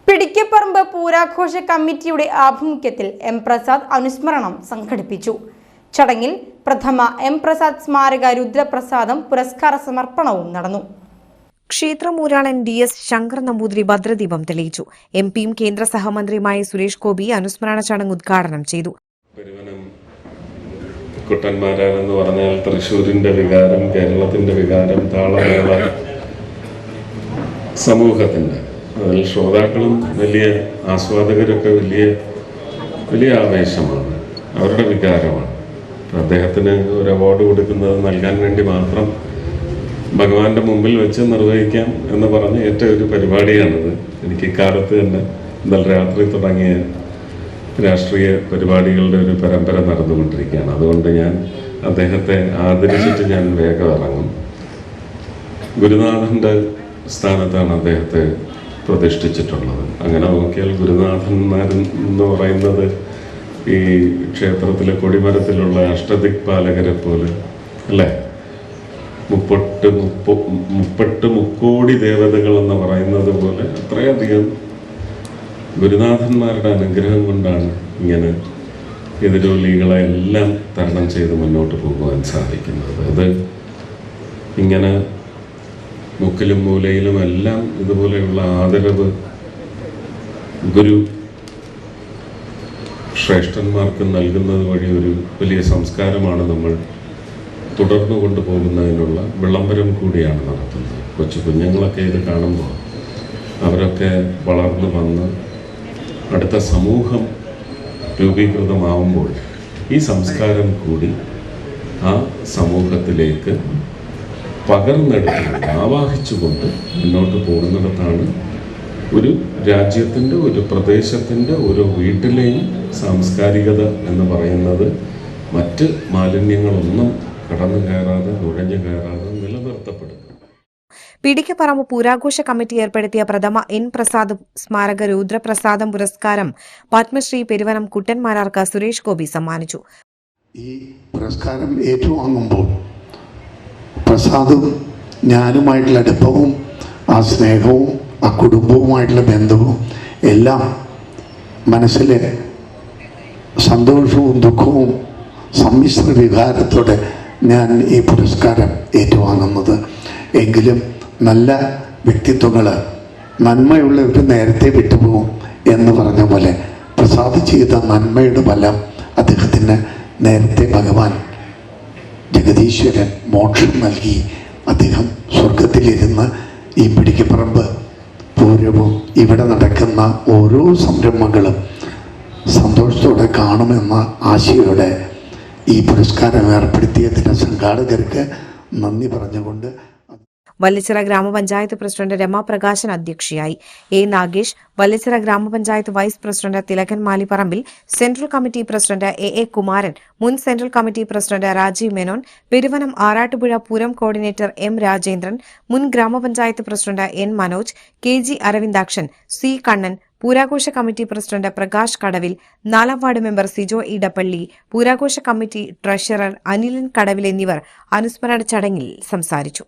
പിടിക്കപ്പറമ്പ് പൂരാഘോഷ കമ്മിറ്റിയുടെ ആഭിമുഖ്യത്തിൽ എം പ്രസാദ് അനുസ്മരണം സംഘടിപ്പിച്ചു. ചടങ്ങിൽ പ്രഥമ എം പ്രസാദ് സ്മാരക രുദ്രപ്രസാദം പുരസ്കാര സമർപ്പണവും നടന്നു. ക്ഷേത്രമൂരാളൻ DS ശങ്കർ നമ്പൂതിരി ഭദ്രദീപം തെളിയിച്ചു. MP-യും കേന്ദ്ര സഹമന്ത്രിയുമായ സുരേഷ് ഗോപി അനുസ്മരണ ചടങ്ങ് ഉദ്ഘാടനം ചെയ്തു. കുട്ടന്മാരാണെന്ന് പറഞ്ഞാൽ തൃശ്ശൂരിന്റെ വികാരം, കേരളത്തിന്റെ വികാരം, താളമേള സമൂഹത്തിന്റെ, അതിൽ ശ്രോതാക്കളും വലിയ ആസ്വാദകരൊക്കെ വലിയ ആവേശമാണ്, അവരുടെ വികാരമാണ്. അദ്ദേഹത്തിന് ഒരു അവാർഡ് കൊടുക്കുന്നത് നൽകാൻ വേണ്ടി മാത്രം ഭഗവാന്റെ മുമ്പിൽ വെച്ച് നിർവഹിക്കാം എന്ന് പറഞ്ഞ് ഏറ്റ ഒരു പരിപാടിയാണിത്. എനിക്ക് ഇക്കാലത്ത് തന്നെ ഇന്നലെ രാത്രി തുടങ്ങിയ രാഷ്ട്രീയ പരിപാടികളുടെ ഒരു പരമ്പര നടന്നുകൊണ്ടിരിക്കുകയാണ്. അതുകൊണ്ട് ഞാൻ അദ്ദേഹത്തെ ആദരിച്ചിട്ട് ഞാൻ വേഗം ഇറങ്ങും. ഗുരുനാഥന്റെ സ്ഥാനത്താണ് അദ്ദേഹത്തെ പ്രതിഷ്ഠിച്ചിട്ടുള്ളത്. അങ്ങനെ നോക്കിയാൽ ഗുരുനാഥന്മാരെന്ന് പറയുന്നത് ഈ ക്ഷേത്രത്തിലെ കൊടിമരത്തിലുള്ള അഷ്ടദിക്പാലകരെ പോലെ അല്ലേ, മുക്കോടി ദേവതകൾ എന്ന് പറയുന്നത് പോലെ അത്രയധികം ഗുരുനാഥന്മാരുടെ അനുഗ്രഹം കൊണ്ടാണ് ഇങ്ങനെ എതിരൊലികളെ എല്ലാം തരണം ചെയ്ത് മുന്നോട്ട് പോകുവാൻ സാധിക്കുന്നത്. അത് ഇങ്ങനെ മുക്കിലും മൂലയിലും എല്ലാം ഇതുപോലെയുള്ള ആദരവ് ഗുരു ശ്രേഷ്ഠന്മാർക്ക് നൽകുന്നത് വഴി ഒരു വലിയ സംസ്കാരമാണ് നമ്മൾ തുടർന്നു കൊണ്ടുപോകുന്നതിനുള്ള വിളംബരം കൂടിയാണ് നടത്തുന്നത്. കൊച്ചു കുഞ്ഞുങ്ങളൊക്കെ ഇത് കാണുമ്പോൾ അവരൊക്കെ വളർന്നു വന്ന് അടുത്ത സമൂഹം രൂപീകൃതമാവുമ്പോൾ ഈ സംസ്കാരം കൂടി ആ സമൂഹത്തിലേക്ക് പകർന്നെടുത്തുകൊണ്ട് ആവാഹിച്ചുകൊണ്ട് മുന്നോട്ട് പോകുന്നിടത്താണ് ഒരു രാജ്യത്തിൻ്റെ, ഒരു പ്രദേശത്തിൻ്റെ, ഒരു വീട്ടിലെയും സാംസ്കാരികത എന്ന് പറയുന്നത് മറ്റ് മാലിന്യങ്ങളൊന്നും കടന്നു കയറാതെ, നുഴഞ്ഞു കയറാതെ നിലനിർത്തപ്പെടുന്നു. പിടിക്കപ്പറമ്പ് പൂരാഘോഷ കമ്മിറ്റി ഏർപ്പെടുത്തിയ പ്രഥമ N പ്രസാദ് സ്മാരക രുദ്രപ്രസാദം പുരസ്കാരം പത്മശ്രീ പെരുവനം കുട്ടന്മാരാർക്ക് സുരേഷ് ഗോപി സമ്മാനിച്ചു. ഈ പുരസ്കാരം ഏറ്റുവാങ്ങുമ്പോൾ പ്രസാദും ഞാനുമായിട്ടുള്ള അടുപ്പവും, ആ സ്നേഹവും, ആ കുടുംബവുമായിട്ടുള്ള ബന്ധവും എല്ലാം മനസ്സിലെ സന്തോഷവും ദുഃഖവും സമ്മിശ്ര വികാരത്തോടെ ഞാൻ ഈ പുരസ്കാരം ഏറ്റുവാങ്ങുന്നത്. എങ്കിലും നല്ല വ്യക്തിത്വങ്ങൾ, നന്മയുള്ളവർ നേരത്തെ വിട്ടുപോകും എന്ന് പറഞ്ഞ പോലെ പ്രസാദ് ചെയ്ത നന്മയുടെ ഫലം അദ്ദേഹത്തിന് നേരത്തെ ഭഗവാൻ ജഗദീശ്വരൻ മോക്ഷം നൽകി. അദ്ദേഹം സ്വർഗത്തിലിരുന്ന് ഈ പിടിക്കപ്പറമ്പ് പൂരവും ഇവിടെ നടക്കുന്ന ഓരോ സംരംഭങ്ങളും സന്തോഷത്തോടെ കാണുമെന്ന ആശയോടെ ഈ പുരസ്കാരം ഏർപ്പെടുത്തിയതിന് സംഘാടകർക്ക് നന്ദി പറഞ്ഞുകൊണ്ട് വല്ലിച്ചിറ ഗ്രാമപഞ്ചായത്ത് പ്രസിഡന്റ് രമാപ്രകാശൻ അധ്യക്ഷയായി. A. നാഗേഷ്, വല്ലിച്ചിറ ഗ്രാമപഞ്ചായത്ത് vice president Thilakan Maliparambil, central committee president A. Kumaran, മുൻ central committee president Rajeev Menon, Peruvanam Arattupuzha Pooram coordinator M. Rajendran, മുൻ ഗ്രാമപഞ്ചായത്ത് president N. Manoj, KG Aravindakshan, C. Kannan, പൂരാഘോഷ കമ്മിറ്റി പ്രസിഡന്റ് പ്രകാശ് കടവിൽ, 4ാം വാർഡ് മെമ്പർ സിജോ ഇടപ്പള്ളി, പൂരാഘോഷ കമ്മിറ്റി ട്രഷറർ അനിലൻ കടവിൽ എന്നിവർ അനുസ്മരണ ചടങ്ങിൽ സംസാരിച്ചു.